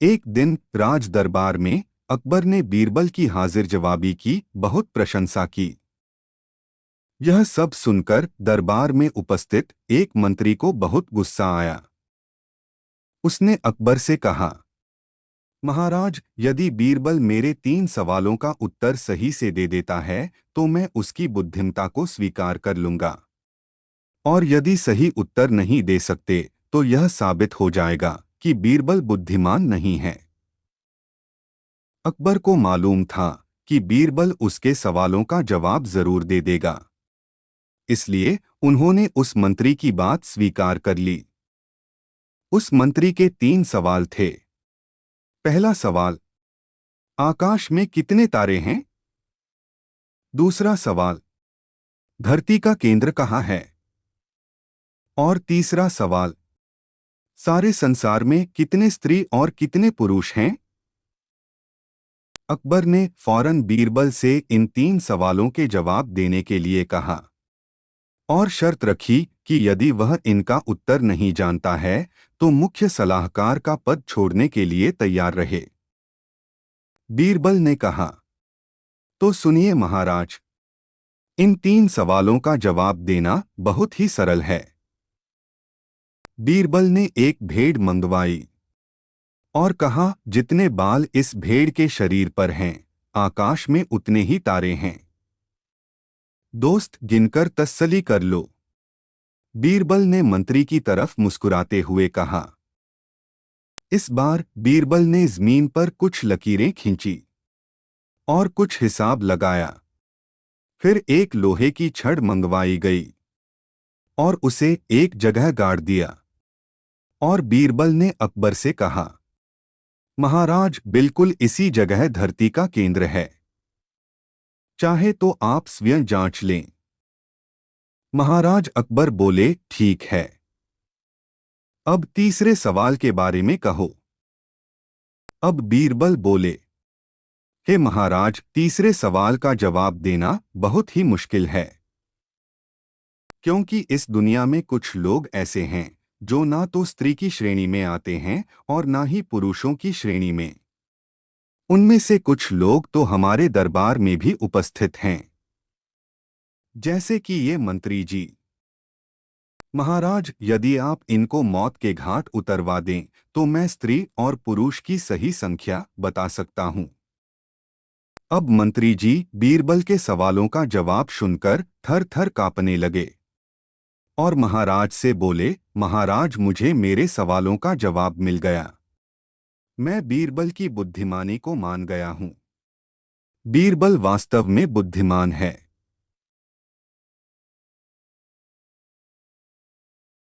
एक दिन राज दरबार में अकबर ने बीरबल की हाजिर जवाबी की बहुत प्रशंसा की। यह सब सुनकर दरबार में उपस्थित एक मंत्री को बहुत गुस्सा आया। उसने अकबर से कहा, महाराज, यदि बीरबल मेरे 3 सवालों का उत्तर सही से दे देता है तो मैं उसकी बुद्धिमत्ता को स्वीकार कर लूंगा, और यदि सही उत्तर नहीं दे सकते तो यह साबित हो जाएगा कि बीरबल बुद्धिमान नहीं है। अकबर को मालूम था कि बीरबल उसके सवालों का जवाब जरूर दे देगा, इसलिए उन्होंने उस मंत्री की बात स्वीकार कर ली। उस मंत्री के 3 सवाल थे। पहला सवाल, आकाश में कितने तारे हैं? दूसरा सवाल, धरती का केंद्र कहाँ है? और तीसरा सवाल, सारे संसार में कितने स्त्री और कितने पुरुष हैं? अकबर ने फौरन बीरबल से इन 3 सवालों के जवाब देने के लिए कहा और शर्त रखी कि यदि वह इनका उत्तर नहीं जानता है तो मुख्य सलाहकार का पद छोड़ने के लिए तैयार रहे। बीरबल ने कहा, तो सुनिए महाराज, इन 3 सवालों का जवाब देना बहुत ही सरल है। बीरबल ने एक भेड़ मंगवाई और कहा, जितने बाल इस भेड़ के शरीर पर हैं, आकाश में उतने ही तारे हैं। दोस्त, गिनकर तसल्ली कर लो। बीरबल ने मंत्री की तरफ मुस्कुराते हुए कहा। इस बार बीरबल ने जमीन पर कुछ लकीरें खींची और कुछ हिसाब लगाया। फिर एक लोहे की छड़ मंगवाई गई और उसे एक जगह गाड़ दिया, और बीरबल ने अकबर से कहा, महाराज, बिल्कुल इसी जगह धरती का केंद्र है, चाहे तो आप स्वयं जांच लें। महाराज अकबर बोले, ठीक है। अब तीसरे सवाल के बारे में कहो। अब बीरबल बोले, हे महाराज, तीसरे सवाल का जवाब देना बहुत ही मुश्किल है, क्योंकि इस दुनिया में कुछ लोग ऐसे हैं जो ना तो स्त्री की श्रेणी में आते हैं और ना ही पुरुषों की श्रेणी में। उनमें से कुछ लोग तो हमारे दरबार में भी उपस्थित हैं, जैसे कि ये मंत्री जी। महाराज, यदि आप इनको मौत के घाट उतरवा दें तो मैं स्त्री और पुरुष की सही संख्या बता सकता हूं। अब मंत्री जी बीरबल के सवालों का जवाब सुनकर थर थर कांपने लगे और महाराज से बोले, महाराज, मुझे मेरे सवालों का जवाब मिल गया। मैं बीरबल की बुद्धिमानी को मान गया हूं। बीरबल वास्तव में बुद्धिमान है।